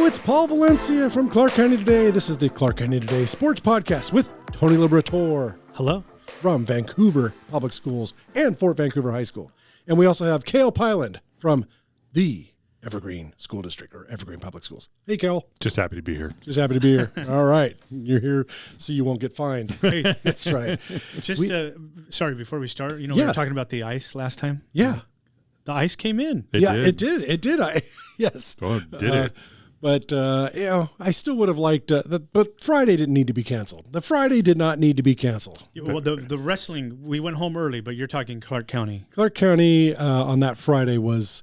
It's Paul Valencia from Clark County Today. This is the Clark County Today Sports Podcast with Tony Liberatore. Hello. From Vancouver Public Schools and Fort Vancouver High School. And we also have Cale Piland from the Evergreen School District, or Evergreen Public Schools. Hey, Cale. Just happy to be here. Just happy to be here. All right. You're here so you won't get fined. Hey, that's right. Sorry, before we start, we Yeah. were talking about the ice last time. Yeah. The ice came in. It did. Yes. Oh, did it? But, I still would have liked, but Friday didn't need to be canceled. The Friday did not need to be canceled. Well, the wrestling, we went home early, but you're talking Clark County. Clark County on that Friday was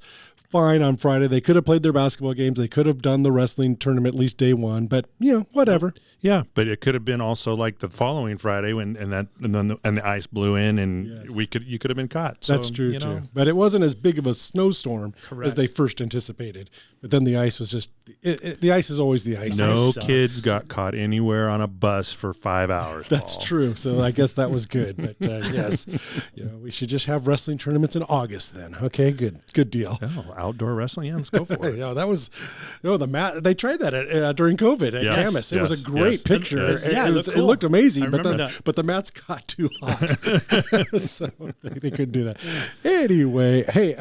fine on Friday. They could have played their basketball games. They could have done the wrestling tournament at least day one, but, whatever. Yeah, but it could have been also like the following Friday and the ice blew in and Yes. you could have been caught. So, That's true, too. But it wasn't as big of a snowstorm as they first anticipated. But then the ice was just the ice is always the ice. No Ice kids got caught anywhere on a bus for 5 hours. That's Paul. true. So I guess that was good. But yes, we should just have wrestling tournaments in August then. Okay, good deal. Oh, outdoor wrestling, yeah, let's go for it. That was the mat. They tried that during COVID at Camas. It was a great picture. Yes. It looked amazing. I remember that. But the mats got too hot, so they couldn't do that. Anyway, hey,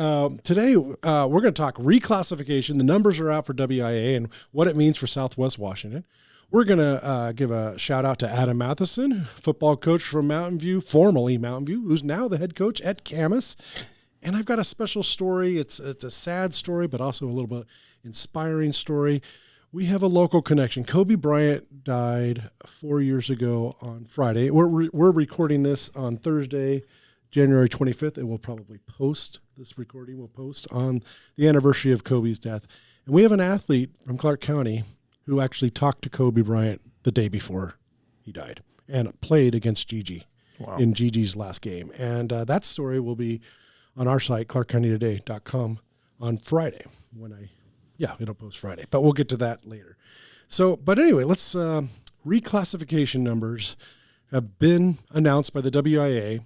today we're going to talk reclassification. The numbers are out for WIAA and what it means for Southwest Washington. We're going to give a shout out to Adam Matheson, football coach from Mountain View, formerly Mountain View, who's now the head coach at Camas. And I've got a special story. It's a sad story, but also a little bit inspiring story. We have a local connection. Kobe Bryant died 4 years ago on Friday. We're recording this on Thursday, January 25th. It will probably post. This recording will post on the anniversary of Kobe's death. And we have an athlete from Clark County who actually talked to Kobe Bryant the day before he died and played against Gigi in Gigi's last game. And that story will be on our site, clarkcountytoday.com, on Friday. It'll post Friday, but we'll get to that later. So, but anyway, let's reclassification numbers have been announced by the WIAA,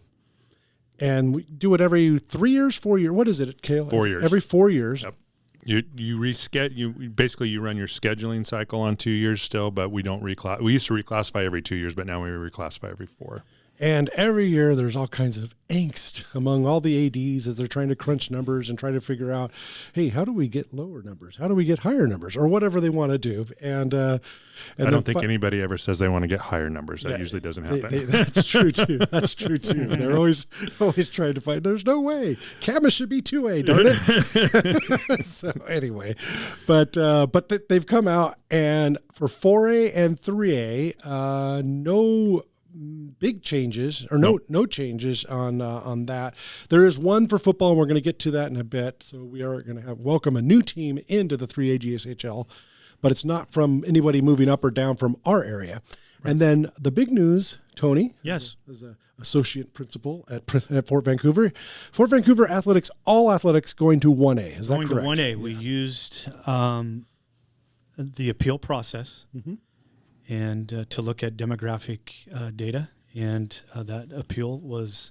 and we do it every 3 years, 4 years. What is it, Cale? 4 years. Every 4 years. Yep. You run your scheduling cycle on 2 years still, but we don't reclassify. We used to reclassify every 2 years, but now we reclassify every 4. And every year there's all kinds of angst among all the ADs as they're trying to crunch numbers and try to figure out, hey, how do we get lower numbers? How do we get higher numbers? Or whatever they want to do. And I don't think anybody ever says they want to get higher numbers. That usually doesn't happen. That's true too. That's true too. They're always trying to find. There's no way. Camas should be 2A, darn it. So anyway, but they've come out, and for 4A and 3A, no big changes or no changes on that. There is one for football, and we're going to get to that in a bit. So we are going to welcome a new team into the 3A GSHL, but it's not from anybody moving up or down from our area. Right. And then the big news, Tony, yes, is an associate principal at Fort Vancouver. Fort Vancouver athletics, all athletics going to 1A. Is that correct? Going to 1A. We used the appeal process. Mm-hmm. And to look at demographic data, and that appeal was,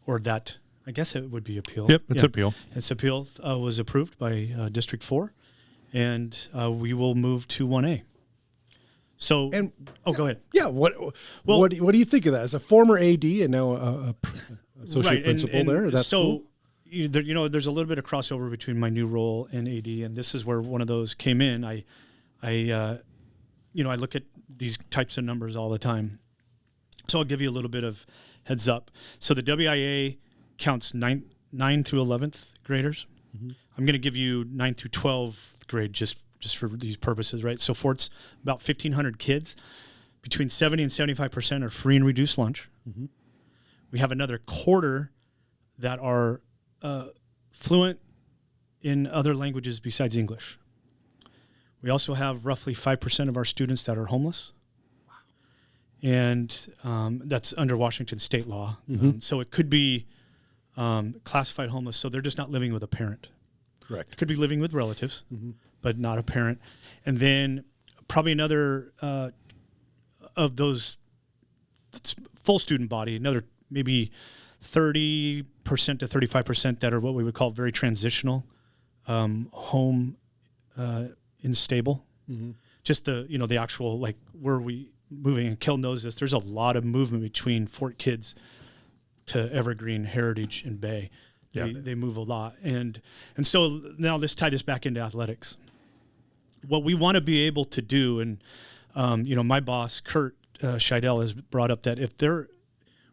I guess it would be appeal. Yep, it's appeal. Its appeal was approved by District 4, and we will move to 1A. So, go ahead. Yeah, what do you think of that? As a former AD and now a associate principal there, that's cool. There's a little bit of crossover between my new role and AD, and this is where one of those came in. I look at these types of numbers all the time. So I'll give you a little bit of heads up. So the WIAA counts 9 through 11th graders. Mm-hmm. I'm going to give you 9 through 12th grade just for these purposes, right? So Fort's about 1,500 kids. Between 70 and 75% are free and reduced lunch. Mm-hmm. We have another quarter that are fluent in other languages besides English. We also have roughly 5% of our students that are homeless. Wow. And that's under Washington state law. Mm-hmm. So it could be classified homeless, so they're just not living with a parent. Correct. Could be living with relatives, but not a parent. And then probably another of those full student body, another maybe 30% to 35% that are what we would call very transitional, home unstable. Just the actual, like, where we moving, and Cale knows this, there's a lot of movement between Fort kids to Evergreen, Heritage, and Bay. They move a lot. And so now let's tie this back into athletics. What we want to be able to do, and, my boss, Kurt Scheidel, has brought up that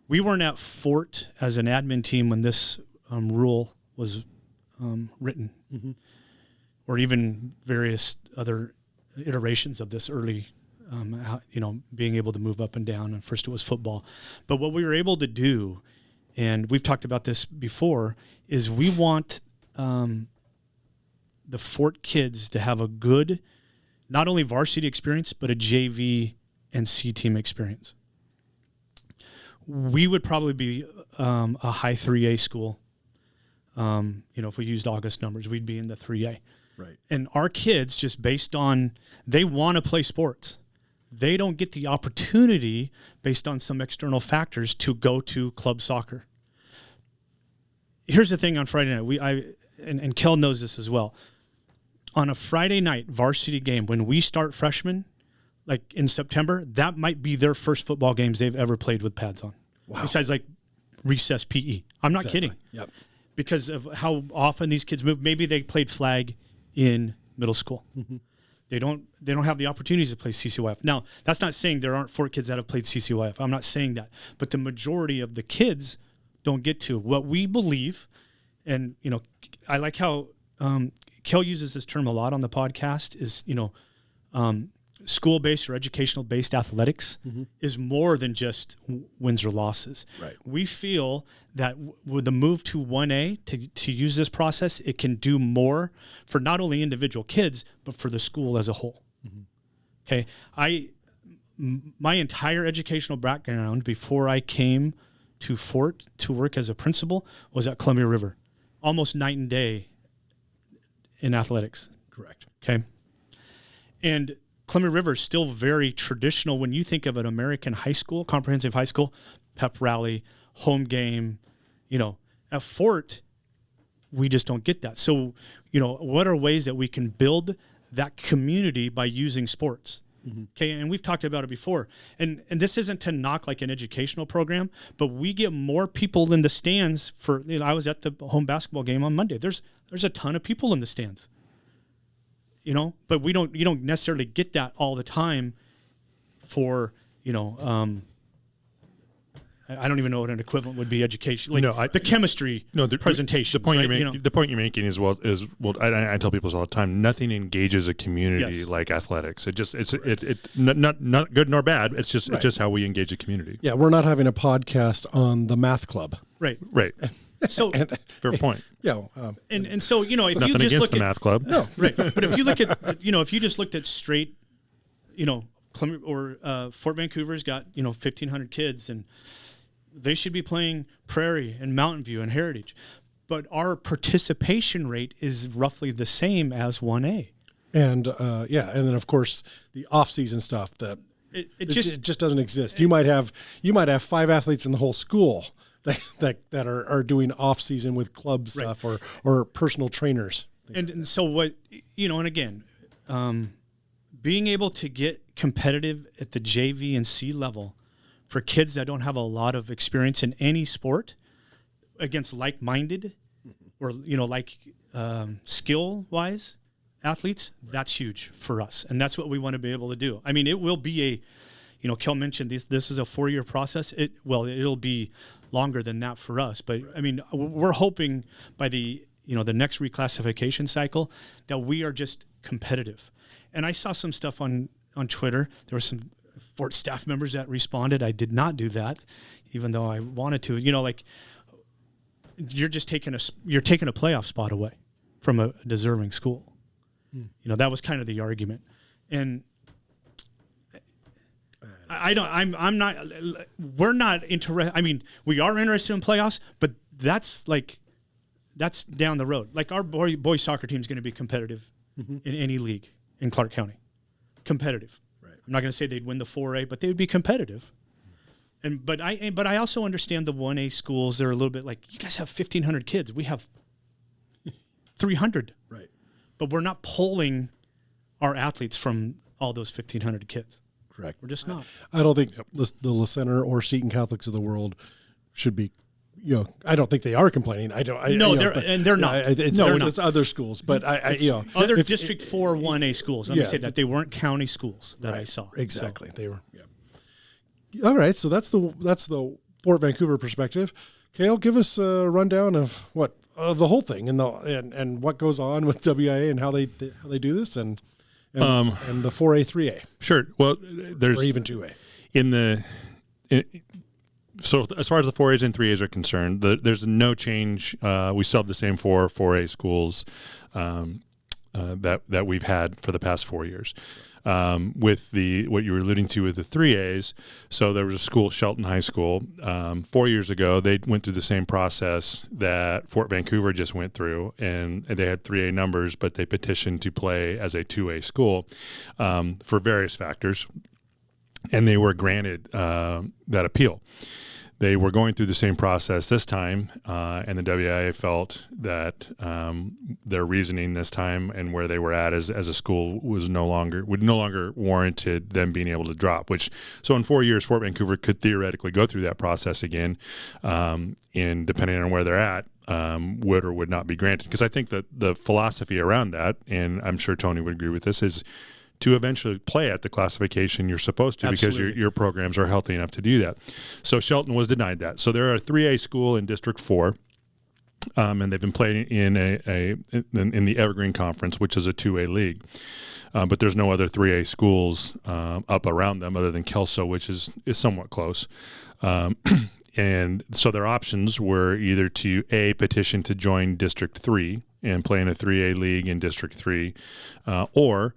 we weren't at Fort as an admin team when this rule was written, or even various other iterations of this early, being able to move up and down. And first it was football. But what we were able to do, and we've talked about this before, is we want the Fort kids to have a good, not only varsity experience, but a JV and C team experience. We would probably be a high 3A school. If we used August numbers, we'd be in the 3A. Right. And our kids, just based on, they want to play sports. They don't get the opportunity based on some external factors to go to club soccer. Here's the thing on Friday night. And Cale knows this as well. On a Friday night varsity game, when we start freshmen, like in September, that might be their first football games they've ever played with pads on. Wow. Besides like recess PE. I'm not kidding. Yep. Because of how often these kids move. Maybe they played flag in middle school. They don't have the opportunities to play CCYF. Now, that's not saying there aren't Fort kids that have played CCYF. I'm not saying that. But the majority of the kids don't get to. What we believe, and, I like how Cale uses this term a lot on the podcast, is, school-based or educational-based athletics is more than just wins or losses. Right. We feel that with the move to 1A, to use this process, it can do more for not only individual kids, but for the school as a whole. Okay. My entire educational background before I came to Fort to work as a principal was at Columbia River, almost night and day in athletics. Correct. Okay. And Columbia River is still very traditional. When you think of an American high school, comprehensive high school, pep rally, home game, at Fort, we just don't get that. So, what are ways that we can build that community by using sports? Okay. And we've talked about it before. And this isn't to knock like an educational program, but we get more people in the stands for, I was at the home basketball game on Monday. There's a ton of people in the stands. But you don't necessarily get that all the time for, I don't even know what an equivalent would be education. Like the chemistry presentation. The point you're making is I tell people this all the time. Nothing engages a community like athletics. It's not good nor bad. It's just how we engage a community. Yeah, we're not having a podcast on the math club. Right. So fair point. Yeah. And so, if nothing you just against look the at math club. No, right. But if you look at, if you just looked at straight, Fort Vancouver's got, 1,500 kids, and they should be playing Prairie and Mountain View and Heritage. But our participation rate is roughly the same as 1A. And and then of course the off-season stuff that it just doesn't exist. You might have 5 athletes in the whole school that are doing off-season with club stuff or personal trainers. And so what, and again, being able to get competitive at the JV and C level for kids that don't have a lot of experience in any sport against like-minded or, skill-wise athletes, that's huge for us. And that's what we want to be able to do. I mean, it will be Cale mentioned this is a 4-year process. It'll be longer than that for us. But, I mean, we're hoping by the next reclassification cycle that we are just competitive. And I saw some stuff on Twitter. There were some Fort staff members that responded. I did not do that, even though I wanted to. You're just taking a playoff spot away from a deserving school. That was kind of the argument. And we're not interested. I mean, we are interested in playoffs, but that's down the road. Like our boys soccer team is going to be competitive in any league in Clark County. Competitive. Right. I'm not going to say they'd win the 4A, but they would be competitive. But I also understand the 1A schools. They're a little bit like, you guys have 1,500 kids. We have 300. Right. But we're not pulling our athletes from all those 1,500 kids. Correct. We're just not. I don't think the La Center or Seton Catholics of the world should be, I don't think they are complaining. They're not. It's other schools, but other District 4 1A schools. Let me say that they weren't county schools that I saw. Exactly. So. They were. Yeah. All right. So that's the Fort Vancouver perspective. Cale, give us a rundown of what the whole thing and what goes on with WIAA and how they do this and the 4A, 3A. Sure. Well, there's or even 2A So as far as the 4As and 3As are concerned, there's no change. We still have the same 4A schools that we've had for the past 4 years. With what you were alluding to with the 3As, so there was a school, Shelton High School. 4 years ago, they went through the same process that Fort Vancouver just went through, and they had 3A numbers, but they petitioned to play as a 2A school for various factors, and they were granted that appeal. They were going through the same process this time, and the WIAA felt that their reasoning this time and where they were at as a school would no longer warranted them being able to drop. So in 4 years, Fort Vancouver could theoretically go through that process again, and depending on where they're at, would or would not be granted. Because I think that the philosophy around that, and I'm sure Tony would agree with this, is to eventually play at the classification you're supposed to. Absolutely. Because your programs are healthy enough to do that. So Shelton was denied that. So they're a 3A school in District 4, and they've been playing in the Evergreen Conference, which is a 2A league. But there's no other 3A schools up around them other than Kelso, which is somewhat close. And so their options were either to petition to join District 3 and play in a 3A league in District 3, or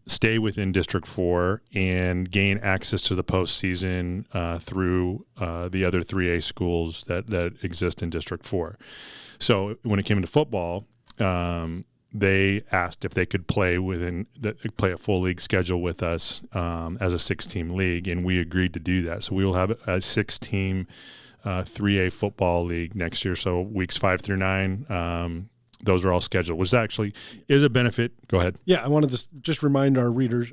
stay within District 4 and gain access to the postseason through the other 3A schools that exist in District 4. So when it came into football, they asked if they could play a full league schedule with us as a 6-team league, and we agreed to do that. So we will have a 6-team 3A football league next year. So weeks 5 through 9. Those are all scheduled, which actually is a benefit. Go ahead. Yeah, I wanted to just remind our readers,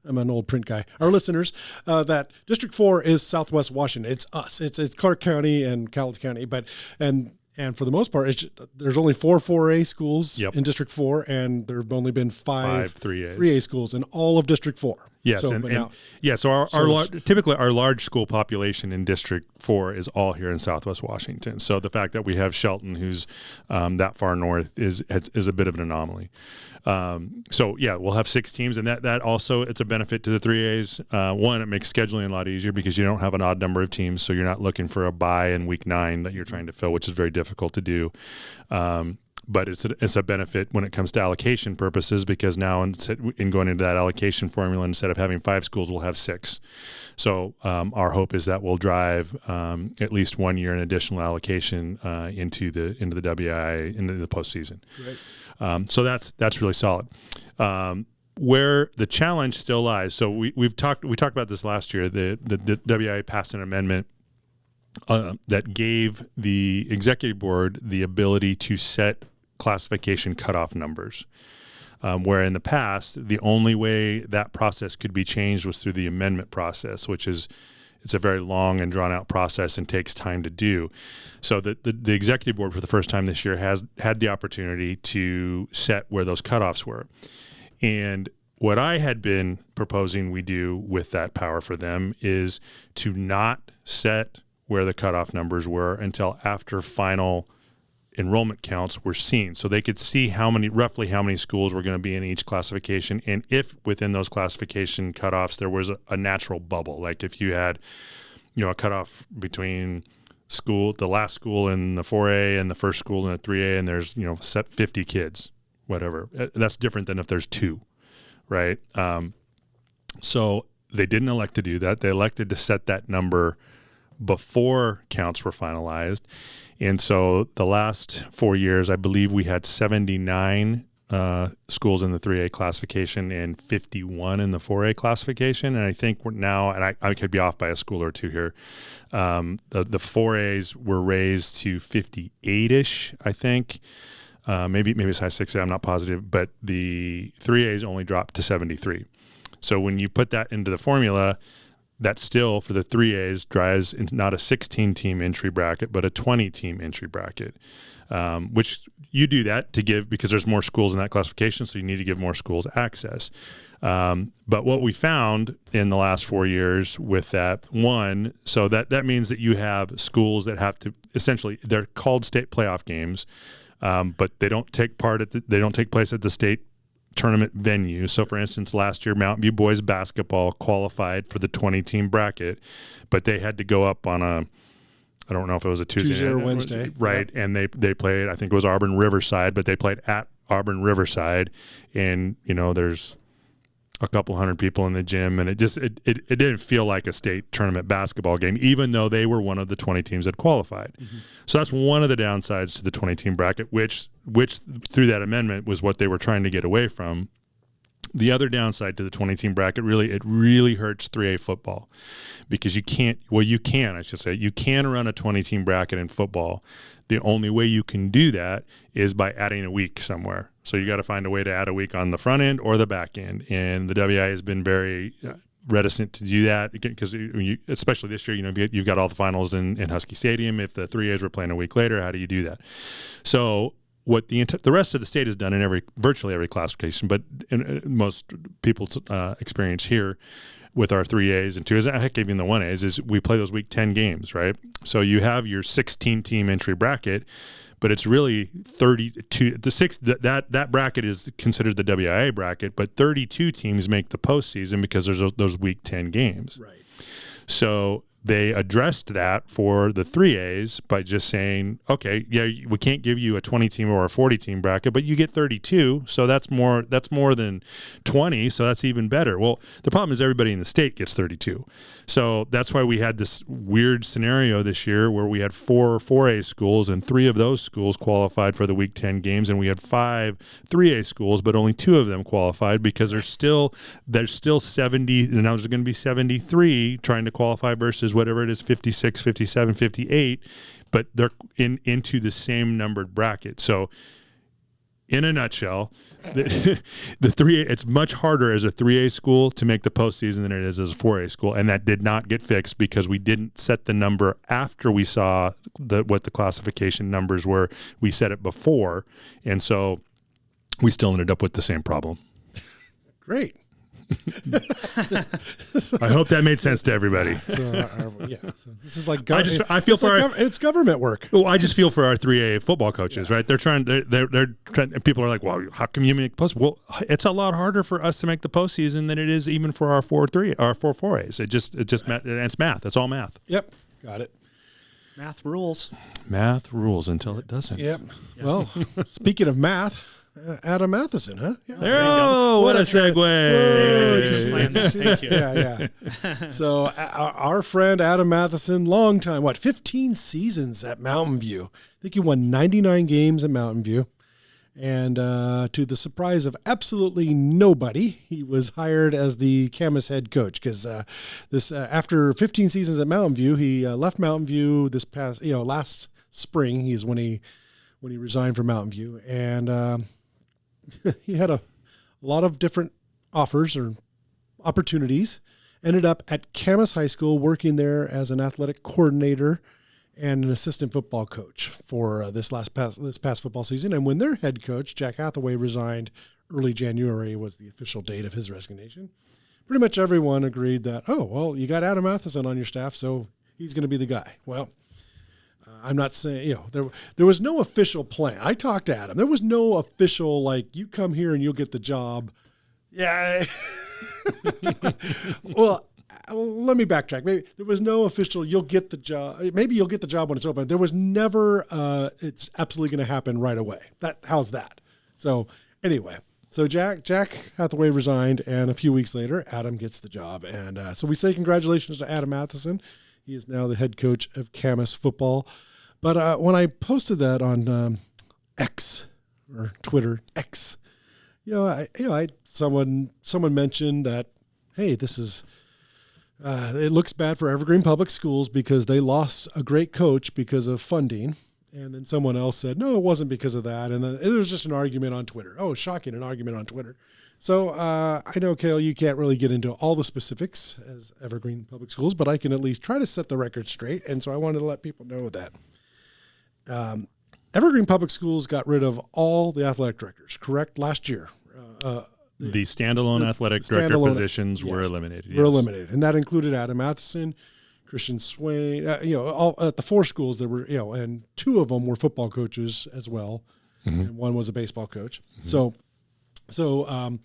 I'm an old print guy, our listeners, that District 4 is Southwest Washington. It's us. It's Clark County and Cowlitz County, and for the most part, there's only 4 4A schools in District 4, and there have only been 5 3A schools in all of District 4. Yes, so typically our large school population in District 4 is all here in Southwest Washington. So the fact that we have Shelton, who's that far north, is a bit of an anomaly. We'll have 6 teams, and that also, it's a benefit to the 3As. One, it makes scheduling a lot easier because you don't have an odd number of teams, so you're not looking for a bye in week 9 that you're trying to fill, which is very difficult to do. But it's a benefit when it comes to allocation purposes, because now in going into that allocation formula, instead of having 5 schools, we'll have 6. So our hope is that we'll drive at least 1 year in additional allocation into the WIAA into the postseason. Right. So that's really solid. Where the challenge still lies. So we talked about this last year. The WIAA passed an amendment that gave the executive board the ability to set classification cutoff numbers, where in the past, the only way that process could be changed was through the amendment process, which is it's a very long and drawn out process and takes time to do. So the executive board for the first time this year has had the opportunity to set where those cutoffs were. And what I had been proposing we do with that power for them is to not set where the cutoff numbers were until after final enrollment counts were seen, so they could see roughly how many schools were going to be in each classification, and if within those classification cutoffs there was a natural bubble, like if you had a cutoff between the last school in the 4A and the first school in the 3A, and there's set 50 kids, whatever. That's different than if there's 2, right? So they didn't elect to do that. They elected to set that number before counts were finalized. And so the last 4 years, I believe we had 79 schools in the 3A classification and 51 in the 4A classification. And I think we're now, and I could be off by a school or two here, the 4As were raised to 58-ish, I think. maybe it's high 6A, I'm not positive, but the 3As only dropped to 73. So when you put that into the formula, that still for the 3As drives not a 16-team entry bracket, but a 20-team entry bracket, which you do that to give because there's more schools in that classification, so you need to give more schools access. But what we found in the last 4 years with that, so that means that you have schools that have to essentially, they're called state playoff games, but they don't take place at the state tournament venue. So for instance, last year Mountain View boys basketball qualified for the 20-team bracket, but they had to go up on I don't know if it was a Tuesday or Wednesday, right? Yeah. And they played, I think it was Auburn Riverside, but they played at Auburn Riverside, and there's a couple hundred people in the gym, and it didn't feel like a state tournament basketball game, even though they were one of the 20 teams that qualified. Mm-hmm. So that's one of the downsides to the 20-team bracket, which through that amendment was what they were trying to get away from. The other downside to the 20-team bracket, it really hurts 3A football, because you can run a 20-team bracket in football. The only way you can do that is by adding a week somewhere. So you got to find a way to add a week on the front end or the back end. And the WIAA has been very reticent to do that, because especially this year, you've got all the finals in Husky Stadium. If the 3As were playing a week later, how do you do that? So what the rest of the state has done in virtually every classification, but in most people's experience here with our 3As and 2As, heck, even the 1As, is we play those week 10 games, right? So you have your 16-team entry bracket, but it's really 32. That bracket is considered the WIAA bracket, but 32 teams make the postseason because there's those week 10 games. Right. So they addressed that for the 3As by just saying, okay, yeah, we can't give you a 20-team or a 40-team bracket, but you get 32, so that's more than 20, so that's even better. Well, the problem is everybody in the state gets 32. So that's why we had this weird scenario this year where we had 4 4A schools, and 3 of those schools qualified for the Week 10 games, and we had 5 3A schools, but only 2 of them qualified because there's still 70, and now there's going to be 73 trying to qualify versus whatever it is, 56, 57, 58, but they're into the same numbered bracket. So in a nutshell, the 3A, it's much harder as a 3A school to make the postseason than it is as a 4A school, and that did not get fixed because we didn't set the number after we saw what the classification numbers were. We set it before, and so we still ended up with the same problem. Great. I hope that made sense to everybody. So this is like it's government work. Well, I just feel for our 3A football coaches, right? They're trying. And people are like, "Well, how come you make post?" Well, it's a lot harder for us to make the postseason than it is even for our 4As. It's math. It's all math. Yep, got it. Math rules. Math rules until it doesn't. Yep. Yes. Well, speaking of math. Adam Matheson, huh? Yeah. What a segue. Thank you. Yeah. So our friend Adam Matheson, long time, 15 seasons at Mountain View. I think he won 99 games at Mountain View. And to the surprise of absolutely nobody, he was hired as the Camas head coach because after 15 seasons at Mountain View, he left Mountain View this past, last spring. He's when he resigned from Mountain View, and he had a lot of different offers or opportunities. Ended up at Camas High School working there as an athletic coordinator and an assistant football coach for this past football season. And when their head coach, Jack Hathaway, resigned early January was the official date of his resignation, pretty much everyone agreed that, oh, well, you got Adam Matheson on your staff, so he's going to be the guy. Well, I'm not saying, there was no official plan. I talked to Adam. There was no official, like, you come here and you'll get the job. Yeah. Well, let me backtrack. Maybe there was no official, you'll get the job. Maybe you'll get the job when it's open. There was never, it's absolutely going to happen right away. How's that? So anyway, Jack Hathaway resigned, and a few weeks later, Adam gets the job. And so we say congratulations to Adam Matheson. He is now the head coach of Camas football. But when I posted that on X or Twitter X, someone mentioned that, hey, this is it looks bad for Evergreen Public Schools because they lost a great coach because of funding, And then someone else said, no, it wasn't because of that. And then there was just an argument on Twitter. Oh, shocking, an argument on Twitter. So I know, Cale, you can't really get into all the specifics as Evergreen Public Schools, but I can at least try to set the record straight. And so I wanted to let people know that Evergreen Public Schools got rid of all the athletic directors, correct, last year. The standalone athletic director positions were eliminated. Were eliminated. And that included Adam Matheson, Christian Swain, all at the 4 schools there were, and 2 of them were football coaches as well. Mm-hmm. And one was a baseball coach. Mm-hmm.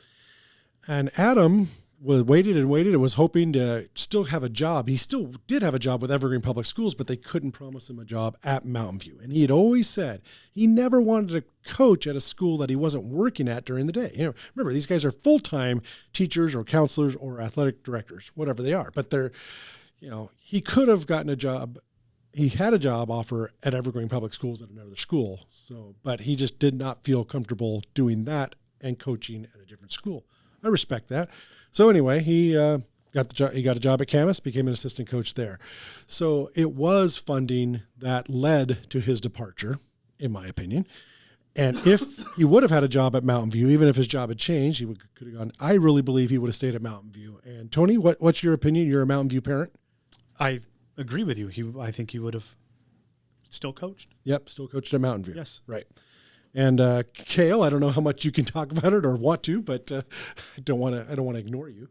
And Adam waited and was hoping to still have a job. He still did have a job with Evergreen Public Schools, but they couldn't promise him a job at Mountain View. And he had always said he never wanted to coach at a school that he wasn't working at during the day. Remember, these guys are full-time teachers or counselors or athletic directors, whatever they are. But they're, he could have gotten a job. He had a job offer at Evergreen Public Schools at another school. But he just did not feel comfortable doing that and coaching at a different school. I respect that. So anyway, he got a job at Camas, became an assistant coach there. So it was funding that led to his departure, in my opinion. And if he would have had a job at Mountain View, even if his job had changed, he could have gone. I really believe he would have stayed at Mountain View. And Tony, what's your opinion? You're a Mountain View parent. I agree with you. I think he would have still coached. Yep, still coached at Mountain View. Yes, right. And Cale, I don't know how much you can talk about it or want to, but I don't want to ignore you.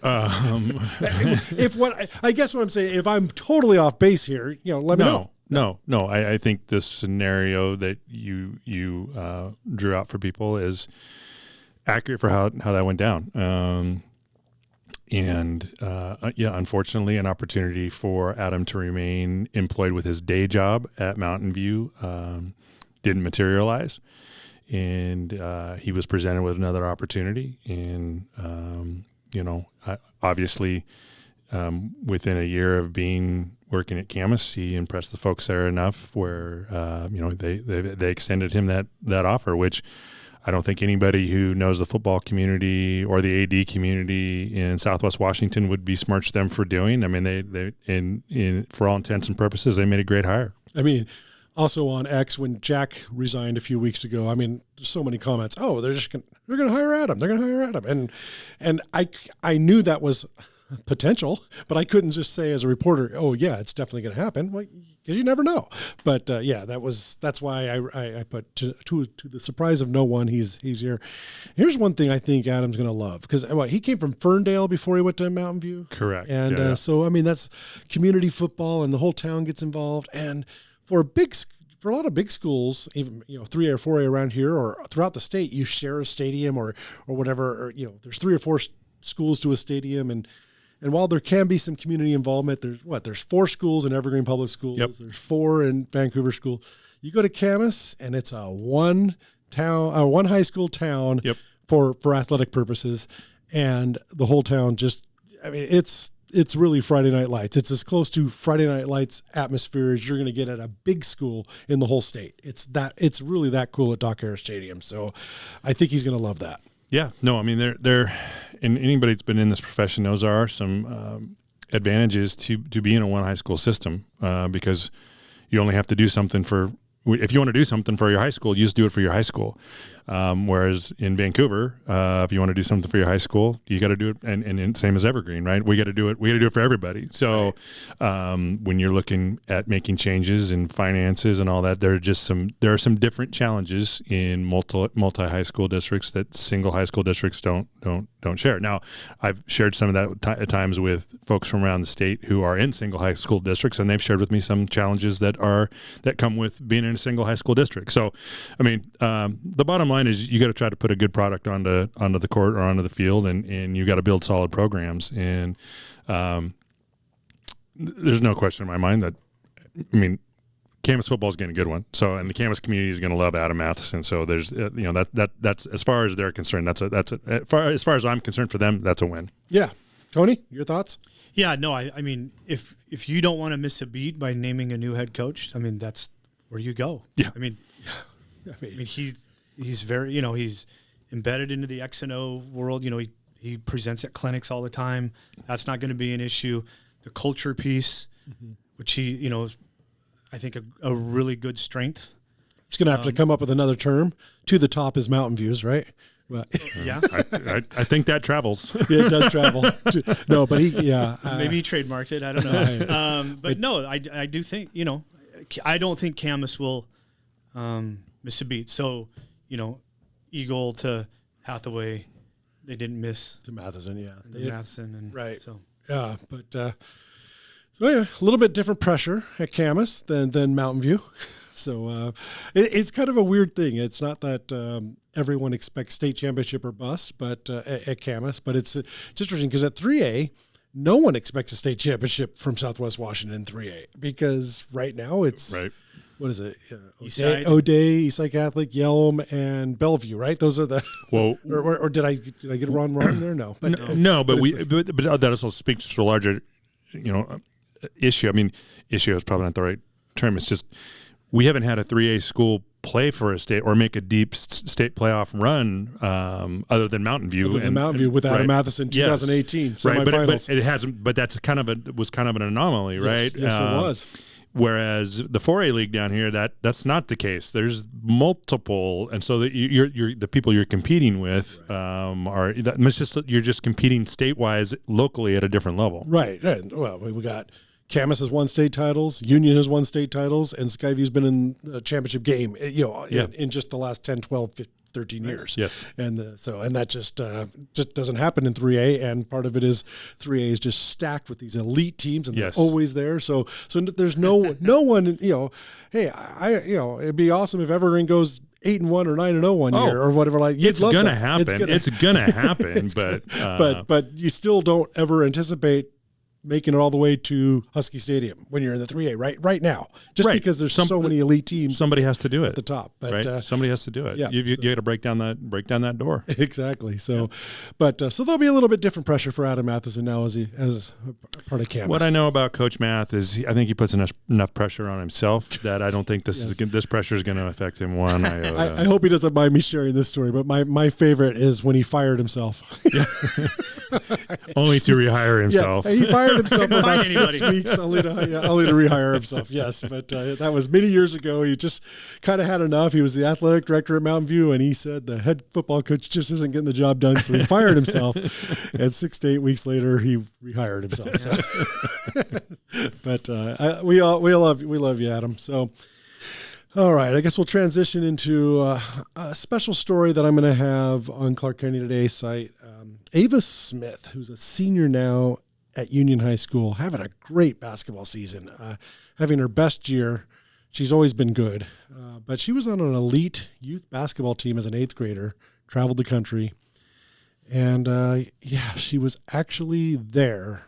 I guess what I'm saying, if I'm totally off base here, let me know. No. I think the scenario that you drew out for people is accurate for how that went down. Unfortunately, an opportunity for Adam to remain employed with his day job at Mountain View didn't materialize, and he was presented with another opportunity. And obviously, within a year of working at Camas, he impressed the folks there enough where they extended him that offer, which I don't think anybody who knows the football community or the AD community in Southwest Washington would besmirch them for doing. I mean, they for all intents and purposes, they made a great hire. I mean, also on X, when Jack resigned a few weeks ago, I mean, there's so many comments. Oh, they're going to hire Adam. They're going to hire Adam. And I knew that was potential, but I couldn't just say as a reporter, oh yeah, it's definitely going to happen. Well, because you never know. But that's why I put to the surprise of no one, he's here. Here's one thing I think Adam's going to love, because he came from Ferndale before he went to Mountain View. Correct. And so I mean, that's community football, and the whole town gets involved. And for a lot of big schools, even 3A or 4A around here or throughout the state, you share a stadium or whatever. Or, there's 3 or 4 schools to a stadium, and while there can be some community involvement, there's 4 schools in Evergreen Public Schools. Yep. There's 4 in Vancouver School. You go to Camas, and it's a one high school town. Yep. for athletic purposes, and the whole town it's really Friday Night Lights. It's as close to Friday Night Lights atmosphere as you're going to get at a big school in the whole state. It's really that cool at Doc Harris Stadium. So I think he's going to love that. Yeah, no, I mean, and anybody that's been in this profession knows there are some advantages to being a one high school system, because you only have to do something if you want to do something for your high school, you just do it for your high school. Whereas in Vancouver, if you want to do something for your high school, you got to do it, and same as Evergreen, right? We got to do it. We got to do it for everybody. So when you're looking at making changes in finances and all that, there are some different challenges in multi high school districts that single high school districts don't share. Now, I've shared some of that at times with folks from around the state who are in single high school districts, and they've shared with me some challenges that come with being in a single high school district. So, I mean, the bottom line is you got to try to put a good product onto the court or onto the field, and you got to build solid programs. And there's no question in my mind that, I mean, Camas football is getting a good one. So, and the Camas community is going to love Adam Matheson. So there's, that's as far as they're concerned, as far as I'm concerned for them, that's a win. Yeah. Tony, your thoughts? Yeah, no, I mean, if you don't want to miss a beat by naming a new head coach, I mean, that's where you go. Yeah. I mean he's very, he's embedded into the X&O world. He presents at clinics all the time. That's not going to be an issue. The culture piece, which he, I think, a really good strength. It's going to have to come up with another term. To the top is Mountain Views, right? Well, yeah, I think that travels. Yeah, it does travel. No, but maybe he trademarked it. I don't know. But no, I do think, I don't think Camas will miss a beat. So, Eagle to Hathaway, they didn't miss to Matheson, yeah, Matheson, and right. So yeah, but so yeah, a little bit different pressure at Camas than Mountain View. So it's kind of a weird thing. It's not that everyone expects state championship or bust, but at Camas, but it's interesting because at 3A, no one expects a state championship from Southwest Washington 3A because right now it's right. What is it? Eastside, Eastside Catholic, Yelm, and Bellevue, right? Those are the. Well, or did I get it wrong there? No, but no, but that also speaks to a larger, issue. I mean, issue is probably not the right term. It's just we haven't had a 3A school play for a state or make a deep state playoff run other than Mountain View. Mountain View with Adam Matheson, 2018 yes. Right, but it hasn't. But that's was kind of an anomaly, right? Yes, it was. Whereas the 4A league down here, that's not the case. There's multiple, and so you're the people you're competing with you're just competing state-wise, locally at a different level. Right. Well, we got Camas has won state titles, Union has won state titles, and Skyview's been in a championship game. In just the last 10, 12, 13 years. Yes. And that just doesn't happen in 3A, and part of it is 3A is just stacked with these elite teams, and they're always there. So there's no one, hey, it'd be awesome if Evergreen goes 8-1 or 9-0 one year or whatever. Like it's gonna happen. It's gonna happen. But you still don't ever anticipate making it all the way to Husky Stadium when you're in the 3A right now, just because there's so many elite teams. Somebody has to do it at the top, but right? Somebody has to do it. Yeah, you got to break down that door. Exactly. So, so there'll be a little bit different pressure for Adam Matheson now as part of Camas. What I know about Coach Math is I think he puts enough pressure on himself that I don't think this pressure is going to affect him one iota. I hope he doesn't mind me sharing this story, but my favorite is when he fired himself. Only to rehire himself. Yeah, he fired himself for about 6 weeks, only to rehire himself. Yes, but that was many years ago. He just kind of had enough. He was the athletic director at Mountain View, and he said the head football coach just isn't getting the job done, so he fired himself. And 6 to 8 weeks later, he rehired himself. So. But we love you, Adam. So. All right, I guess we'll transition into a special story that I'm going to have on Clark County Today's site. Ava Smith, who's a senior now at Union High School, having a great basketball season, having her best year. She's always been good, but she was on an elite youth basketball team as an 8th grader, traveled the country, and she was actually there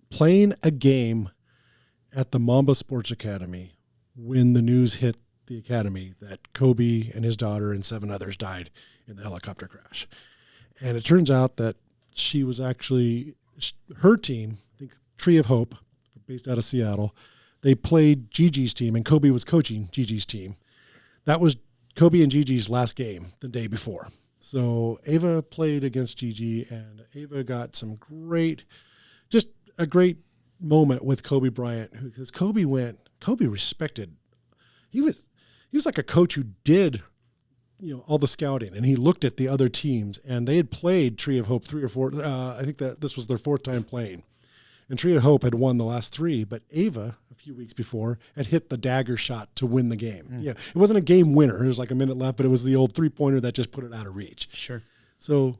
playing a game at the Mamba Sports Academy when the news hit the academy that Kobe and his daughter and 7 others died in the helicopter crash. And it turns out that she was actually, her team, I think Tree of Hope, based out of Seattle, they played Gigi's team, and Kobe was coaching Gigi's team. That was Kobe and Gigi's last game the day before. So Ava played against Gigi, and Ava got just a great moment with Kobe Bryant, because Kobe respected. He was like a coach who did, all the scouting, and he looked at the other teams, and they had played Tree of Hope 3 or 4. I think that this was their 4th time playing, and Tree of Hope had won the last 3, but Ava a few weeks before had hit the dagger shot to win the game. Yeah, it wasn't a game winner. There was like a minute left, but it was the old 3-pointer that just put it out of reach. Sure. So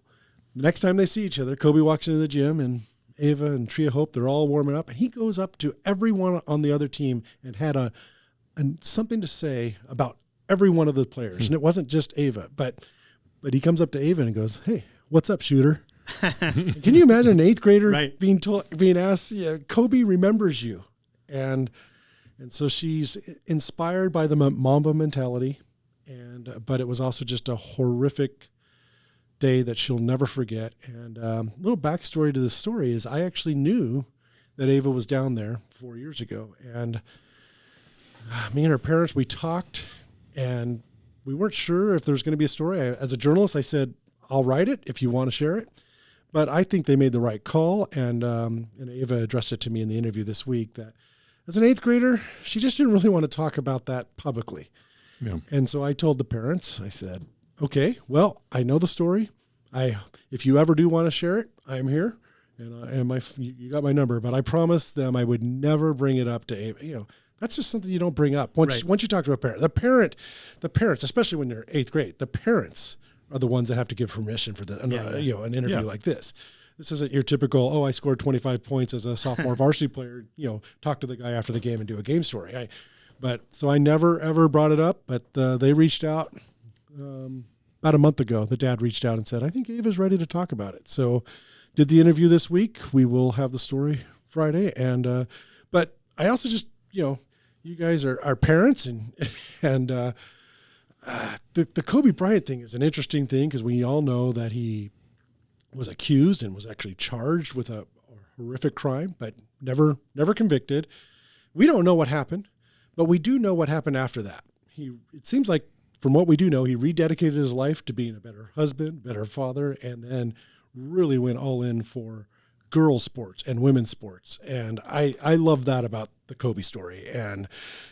the next time they see each other, Kobe walks into the gym, and Ava and Tree of Hope, they're all warming up, and he goes up to everyone on the other team and had something to say about every one of the players. And it wasn't just Ava, but he comes up to Ava and goes, "Hey, what's up, shooter?" Can you imagine an 8th grader being asked, Kobe remembers you. And so she's inspired by the Mamba mentality, but it was also just a horrific day that she'll never forget. And a little backstory to this story is I actually knew that Ava was down there 4 years ago, and me and her parents, we talked, and we weren't sure if there was going to be a story. As a journalist, I said, I'll write it if you want to share it. But I think they made the right call, and Ava addressed it to me in the interview this week, that as an 8th grader, she just didn't really want to talk about that publicly. Yeah. And so I told the parents, I said, okay, well, I know the story. If you ever do want to share it, I'm here. And you got my number, but I promised them I would never bring it up to Ava. You know, that's just something you don't bring up. Once you talk to a parent, the parents, especially when they're 8th grade, the parents are the ones that have to give permission for an interview like this. This isn't your typical, I scored 25 points as a sophomore varsity player, talk to the guy after the game and do a game story. So I never, ever brought it up, but they reached out about a month ago. The dad reached out and said, I think Ava's ready to talk about it. So did the interview this week. We will have the story Friday. And but I also just, you guys are parents and the Kobe Bryant thing is an interesting thing because we all know that he was accused and was actually charged with a horrific crime, but never convicted. We don't know what happened, but we do know what happened after that. It seems like from what we do know, he rededicated his life to being a better husband, better father, and then really went all in for girls sports and women's sports. And I love that about the Kobe story. And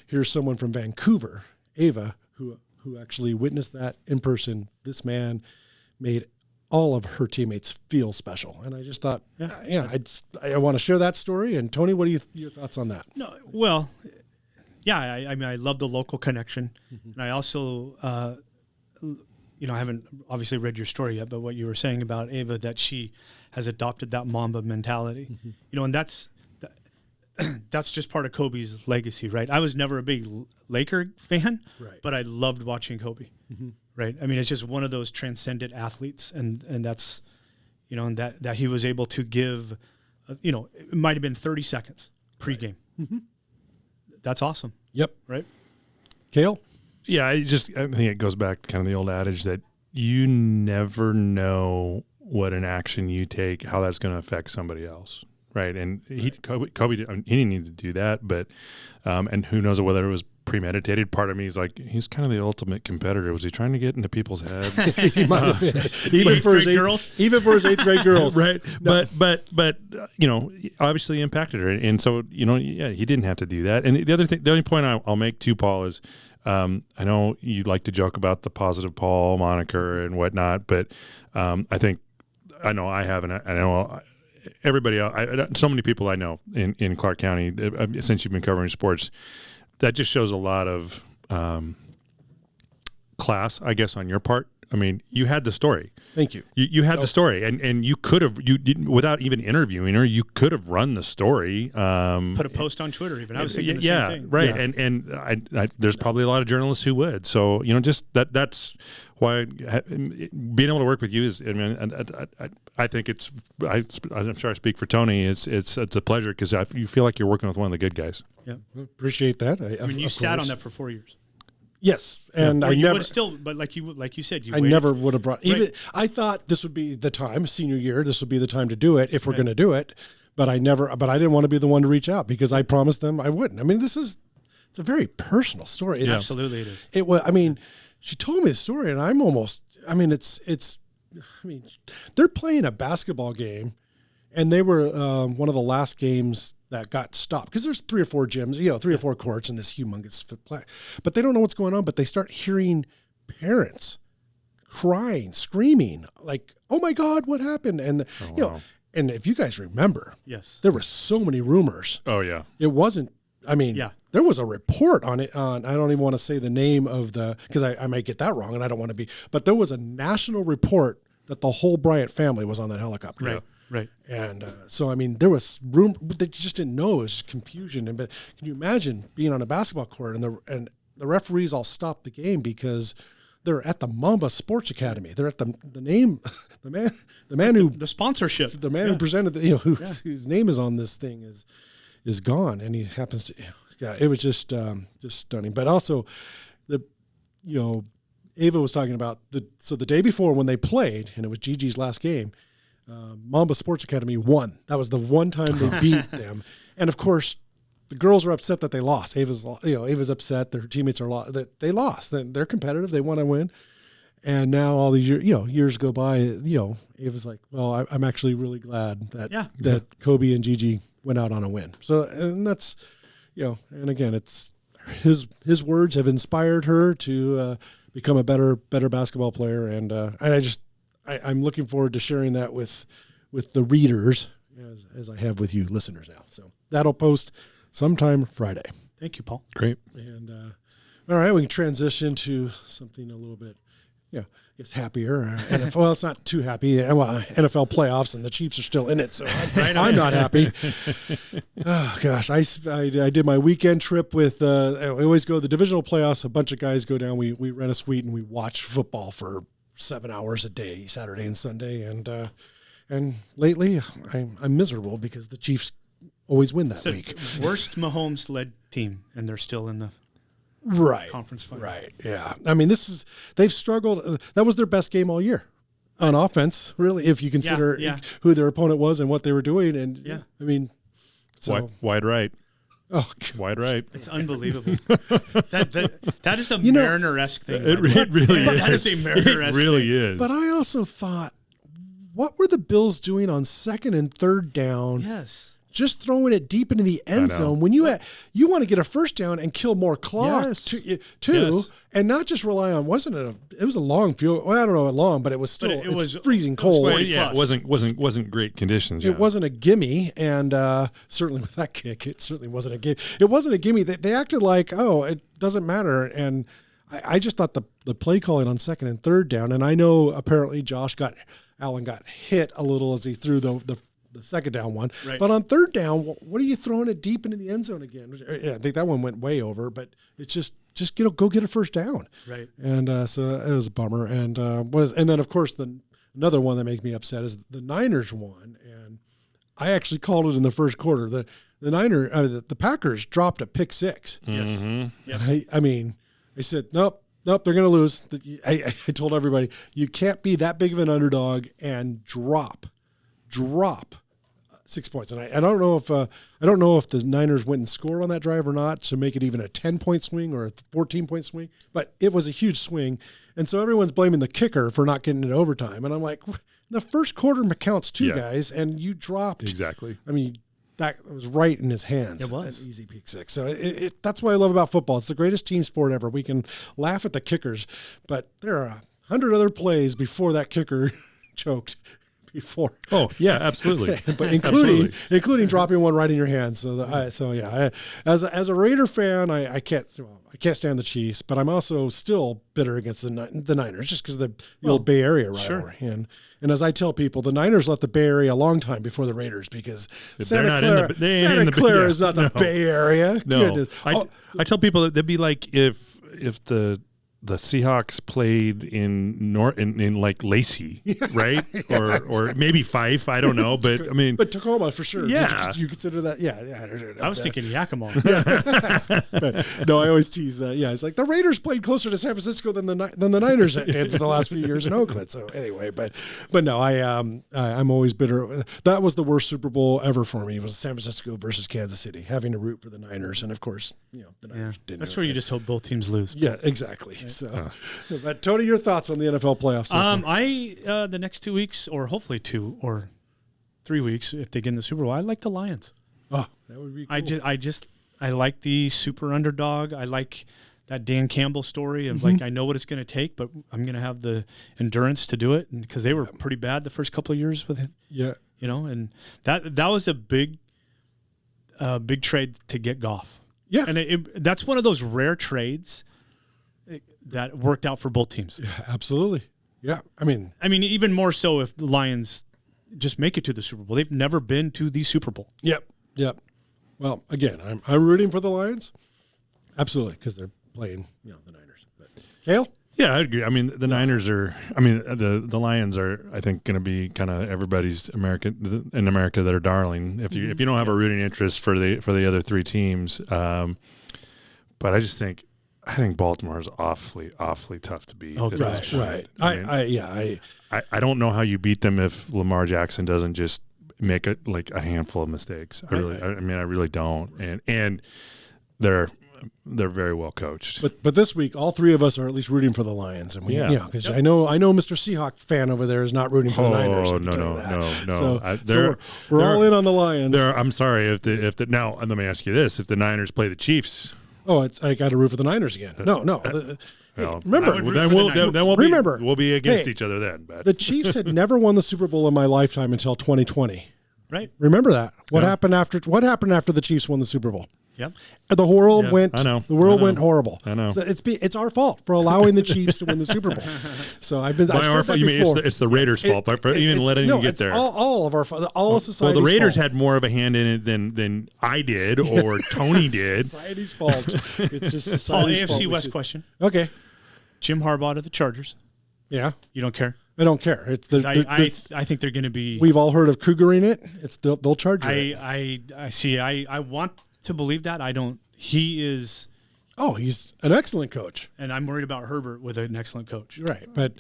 here's someone from Vancouver, Ava, who actually witnessed that in person. This man made all of her teammates feel special. And I just thought, I want to share that story. And Tony, what are your thoughts on that? No, well, yeah, I mean, I love the local connection. Mm-hmm. And I also, I haven't obviously read your story yet, but what you were saying about Ava, that she has adopted that Mamba mentality, and that's just part of Kobe's legacy, right? I was never a big Laker fan, right, but I loved watching Kobe, right? I mean, it's just one of those transcendent athletes, and that's, and that he was able to give, it might have been 30 seconds pregame. Right. Mm-hmm. That's awesome. Yep. Right. Cale? Yeah, I think it goes back to kind of the old adage that you never know what an action you take, how that's going to affect somebody else, right? And Kobe he didn't need to do that, but and who knows whether it was premeditated. Part of me is like, he's kind of the ultimate competitor. Was he trying to get into people's heads? He might have been, even for his 8th grade girls, right? No. But obviously impacted her, and so he didn't have to do that. And the only point I'll make too, Paul, is. I know you like to joke about the Positive Paul moniker and whatnot, but I know I have, and I know everybody else, so many people I know in Clark County, since you've been covering sports, that just shows a lot of class, I guess, on your part. I mean, you had the story. Thank you. You had the story, and you could have, without even interviewing her, you could have run the story. Put a post on Twitter even. I was thinking the same thing. Right. Yeah. And I there's probably a lot of journalists who would. So, just that's why being able to work with you is, I think I'm sure I speak for Tony. It's a pleasure because you feel like you're working with one of the good guys. Yeah. Appreciate that. I mean, you sat on that for 4 years. Yes, and I never but like you said, I never would have brought. Even I thought this would be the time, senior year. This would be the time to do it if we're going to do it. But I didn't want to be the one to reach out because I promised them I wouldn't. I mean, it's a very personal story. Absolutely, it is. It was. I mean, she told me the story, and I'm almost. I mean, they're playing a basketball game, and they were one of the last games that got stopped because there's 3 or 4 gyms, 3 or 4 courts in this humongous play, but they don't know what's going on. But they start hearing parents crying, screaming, like, "Oh my God, what happened?" And and if you guys remember, yes, there were so many rumors. Oh yeah, it wasn't. I mean, there was a report on it. I don't even want to say the name of because I might get that wrong, and I don't want to be. But there was a national report that the whole Bryant family was on that helicopter. Right. Right. And so, I mean, there was room that you just didn't know. It was just confusion. But can you imagine being on a basketball court and the referees all stopped the game because they're at the Mamba Sports Academy. They're at the man who the sponsorship. The man who presented whose name is on this thing is gone, and he happens to. It was just stunning. But also, Ava was talking about the day before when they played, and it was Gigi's last game. Mamba Sports Academy won. That was the one time they beat them. And of course, the girls are upset that they lost. Ava's upset. Their teammates are that they lost. They're competitive. They want to win. And now all these years go by. Ava's like, well, I'm actually really glad that Kobe and Gigi went out on a win. So, and that's, and again, it's his words have inspired her to become a better basketball player, and I'm looking forward to sharing that with the readers as I have with you listeners now. So that'll post sometime Friday. Thank you, Paul. Great. And all right, we can transition to something a little bit, I guess happier. NFL, well, it's not too happy. Well, NFL playoffs, and the Chiefs are still in it, so I'm not happy. Oh gosh, I did my weekend trip with. We always go to the divisional playoffs. A bunch of guys go down. We rent a suite and we watch football for 7 hours a day, Saturday and Sunday. And lately, I'm miserable because the Chiefs always win that week. Worst Mahomes-led team, and they're still in the conference final. Right, yeah. I mean, they've struggled. That was their best game all year on offense, really, if you consider who their opponent was and what they were doing. And, I mean, so. Wide right. Oh, wide right. It's unbelievable. that is a Mariner-esque thing. It really is. That is a Mariner-esque It really thing. is. But I also thought, what were the Bills doing on 2nd and 3rd down? Yes. Just throwing it deep into the end zone when you want to get a first down and kill more clock too, and not just rely on. It was a long field. Well, I don't know how long, but it was still it was freezing cold. It wasn't great conditions. It wasn't a gimme, and certainly with that kick, it certainly wasn't a gimme. It wasn't a gimme. They acted like, it doesn't matter, and I just thought the play calling on 2nd and 3rd down, and I know apparently Allen got hit a little as he threw the 2nd down one. Right. But on 3rd down, what are you throwing it deep into the end zone again? Yeah, I think that one went way over, but it's just go get a first down. Right. And so it was a bummer. And then of course another one that makes me upset is the Niners won, and I actually called it in the first quarter. The Packers dropped a pick 6. Yes. Mm-hmm. And I said nope, they're going to lose. I told everybody, you can't be that big of an underdog and drop 6 points. And I don't know if the Niners went and scored on that drive or not to make it even a 10-point swing or a 14-point swing, but it was a huge swing. And so everyone's blaming the kicker for not getting in overtime. And I'm like, the first quarter counts too, guys, and you dropped. Exactly. I mean, that was right in his hands. It was. An easy pick 6. So that's what I love about football. It's the greatest team sport ever. We can laugh at the kickers, but there are 100 other plays before that kicker choked. Before. Oh yeah, absolutely. But including dropping one right in your hands. As a Raider fan, I can't stand the Chiefs, but I'm also still bitter against the Niners just because of the old Bay Area rivalry. Sure. And as I tell people, the Niners left the Bay Area a long time before the Raiders because Santa Clara is not the Bay Area. No, I tell people that they'd be like if the Seahawks played in like Lacey, right? Or maybe Fife, I don't know, but I mean, but Tacoma for sure. Yeah, you consider that? Yeah. I was thinking Yakima. No, I always tease that. Yeah, it's like the Raiders played closer to San Francisco than the Niners did for the last few years in Oakland. So anyway, but no, I'm always bitter. That was the worst Super Bowl ever for me. It was San Francisco versus Kansas City, having to root for the Niners, and of course, the Niners didn't. That's where you just hope both teams lose. Yeah, exactly. So, but Tony, your thoughts on the NFL playoffs? The next 2 weeks, or hopefully 2 or 3 weeks, if they get in the Super Bowl, I like the Lions. Oh, that would be cool. I like the super underdog. I like that Dan Campbell story of like, I know what it's going to take, but I'm going to have the endurance to do it. And because they were pretty bad the first couple of years with him. Yeah. And that was a big trade to get Goff. Yeah. And that's one of those rare trades that worked out for both teams. Yeah, absolutely. Yeah. I mean, even more so if the Lions just make it to the Super Bowl. They've never been to the Super Bowl. Yep. Well, again, I'm rooting for the Lions. Absolutely, because they're playing, the Niners. But Cale? Yeah, I agree. I mean, the Niners are. I mean, the Lions are. I think going to be kind of everybody's in America that are darling. If you don't have a rooting interest for the other 3 teams, but I just think. I think Baltimore is awfully tough to beat. Oh, right. I don't know how you beat them if Lamar Jackson doesn't just make a handful of mistakes. I really don't. And they're they're very well coached. But this week, all three of us are at least rooting for the Lions, and because I know Mr. Seahawk fan over there is not rooting for the Niners. No. So we're all in on the Lions. I'm sorry if the now let me ask you this: if the Niners play the Chiefs, I got to root for the Niners again. No. Remember, we'll be against each other then. But. The Chiefs had never won the Super Bowl in my lifetime until 2020. Right. Remember that. What happened after the Chiefs won the Super Bowl? Yep. The world went. I know. The world went horrible. I know. So it's our fault for allowing the Chiefs to win the Super Bowl. So I've said that before. It's the Raiders' fault for even letting you get there. All of our all of society's Well, the Raiders fault. had more of a hand in it than I did or Tony did. Society's fault. It's just Paul, society's AFC fault. West question. Okay. Jim Harbaugh to the Chargers. Yeah. You don't care? I don't care. It's I think they're going to be. We've all heard of cougaring it. They'll charge you. I see. I want to believe that. I don't. He is. Oh, he's an excellent coach. And I'm worried about Herbert with an excellent coach. Right, but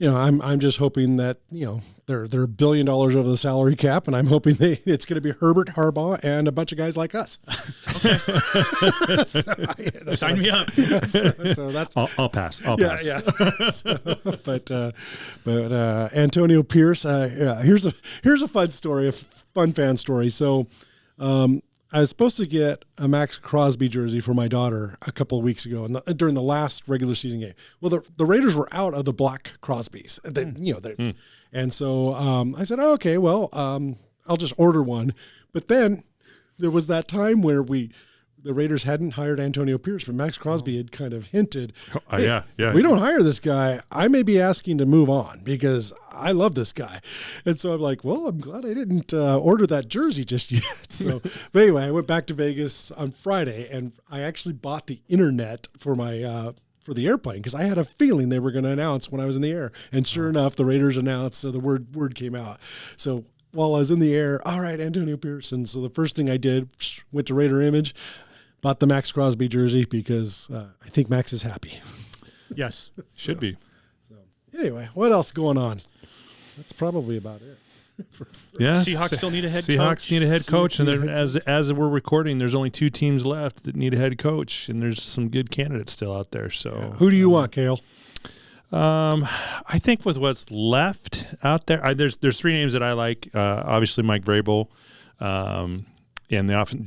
I'm just hoping that they're $1 billion over the salary cap, and I'm hoping it's going to be Herbert, Harbaugh, and a bunch of guys like us. Sign me up. So that's I'll pass. I'll pass. Yeah. But Antonio Pierce. Here's a fun story, a fun fan story. So. I was supposed to get a Max Crosby jersey for my daughter a couple of weeks ago, and during the last regular season game. Well, the Raiders were out of the black Crosbys, and so I said, "Oh, okay, well, I'll just order one." But then there was that time where the Raiders hadn't hired Antonio Pierce, but Max Crosby had kind of hinted, "Yeah, we don't hire this guy. I may be asking to move on because I love this guy." And so I'm like, well, I'm glad I didn't order that jersey just yet. So, but anyway, I went back to Vegas on Friday, and I actually bought the internet for my for the airplane because I had a feeling they were going to announce when I was in the air. And sure enough, the Raiders announced, so the word came out. So while I was in the air, all right, Antonio Pierce. And so the first thing I did, went to Raider Image, bought the Max Crosby jersey because I think Max is happy. Yes, should be. So anyway, what else going on? That's probably about it. Yeah, Seahawks still need a head coach. Seahawks need a head coach, and as we're recording, there's only 2 teams left that need a head coach, and there's some good candidates still out there. So, who do you want, Cale? I think with what's left out there, there's 3 names that I like. Obviously, Mike Vrabel, and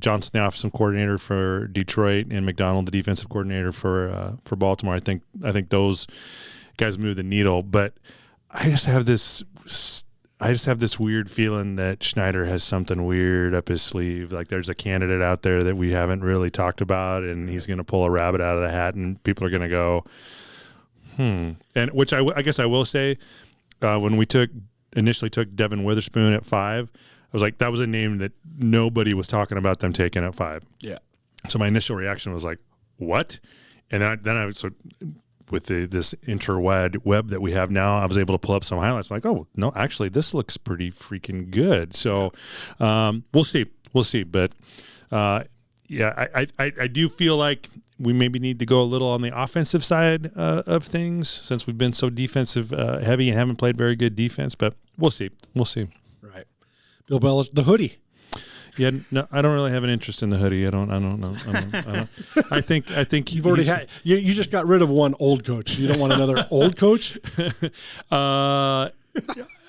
Johnson, the offensive coordinator for Detroit, and McDonald, the defensive coordinator for Baltimore. I think those guys move the needle, but I just have this weird feeling that Schneider has something weird up his sleeve. Like there's a candidate out there that we haven't really talked about, and he's going to pull a rabbit out of the hat, and people are going to go, And which I guess I will say, when we initially took Devin Witherspoon at 5, I was like, that was a name that nobody was talking about them taking at 5. Yeah. So my initial reaction was like, what? And then I was with this interweb that we have now, I was able to pull up some highlights. I'm like, oh, no, actually, this looks pretty freaking good. So we'll see. But, I do feel like we maybe need to go a little on the offensive side of things since we've been so defensive heavy and haven't played very good defense. But we'll see. Right. Bill Belichick, the hoodie. Yeah, no, I don't really have an interest in the hoodie. I don't know. I think you've already had. You just got rid of one old coach. You don't want another old coach.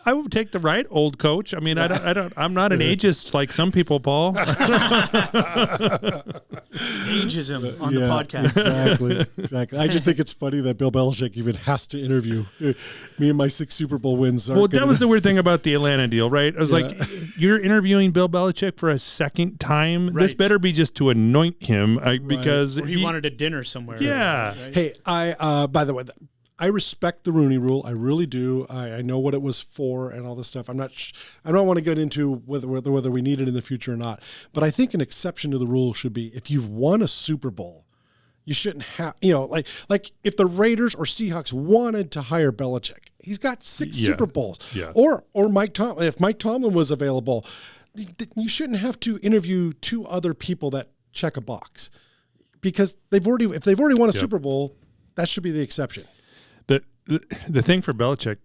I would take the right old coach. I mean, I'm not an ageist like some people, Paul. Ageism on the podcast. Exactly. I just think it's funny that Bill Belichick even has to interview me and my 6 Super Bowl wins. Well, that was the weird thing about the Atlanta deal, right? I was like, you're interviewing Bill Belichick for a second time. Right. This better be just to anoint him because or he wanted a dinner somewhere. Yeah. Right? Hey, I by the way, I respect the Rooney Rule. I really do. I know what it was for and all this stuff. I don't want to get into whether we need it in the future or not. But I think an exception to the rule should be if you've won a Super Bowl, you shouldn't have, like if the Raiders or Seahawks wanted to hire Belichick, he's got 6 Super Bowls. Yeah. Or Mike Tomlin. If Mike Tomlin was available, you shouldn't have to interview 2 other people that check a box because if they've already won a Super Bowl, that should be the exception. The thing for Belichick,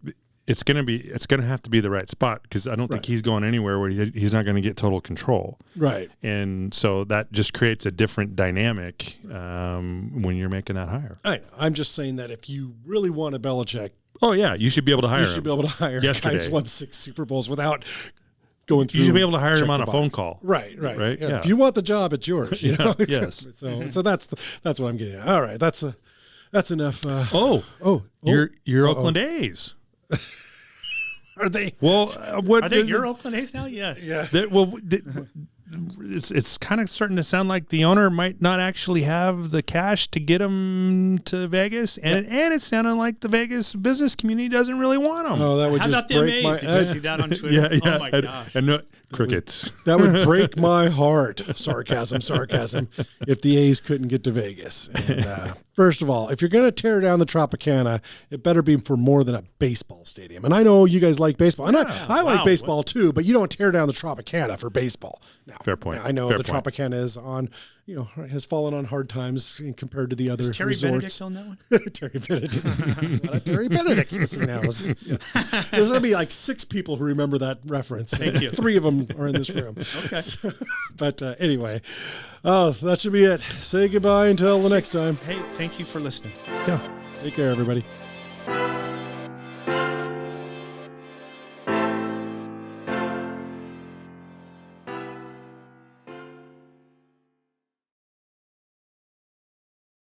it's going to have to be the right spot, because I don't think he's going anywhere where he's not going to get total control. Right. And so that just creates a different dynamic when you're making that hire. I know. I'm just saying that if you really want a Belichick, oh yeah, you should be able to hire him. You should be able to hire yesterday. guys won 6 Super Bowls without going through. You should be able to hire him on a phone call. Right. Yeah. If you want the job, it's yours. You know? Yes. So that's what I'm getting at. All right. That's enough. Your Oakland A's. Are they? Well, are they your Oakland A's now? Yes. Yeah. It's kind of starting to sound like the owner might not actually have the cash to get them to Vegas, and it's sounding like the Vegas business community doesn't really want them. Oh, that would How just about the break A's? my. Did you see that on Twitter? Yeah. Oh my gosh. And no, crickets. That would break my heart. Sarcasm. If the A's couldn't get to Vegas. And, first of all, if you're going to tear down the Tropicana, it better be for more than a baseball stadium. And I know you guys like baseball, and I like baseball too. But you don't tear down the Tropicana for baseball. Now, fair point. I know fair the point. Tropicana is on. Has fallen on hard times compared to the other Is Terry resorts. Benedict on that one? Terry Benedict. What a Terry Benedict's casinos. Yes. There's going to be like 6 people who remember that reference. Thank you. 3 of them are in this room. Okay. So, but anyway, that should be it. Say goodbye until the next time. Hey, thank you for listening. Yeah. Take care, everybody.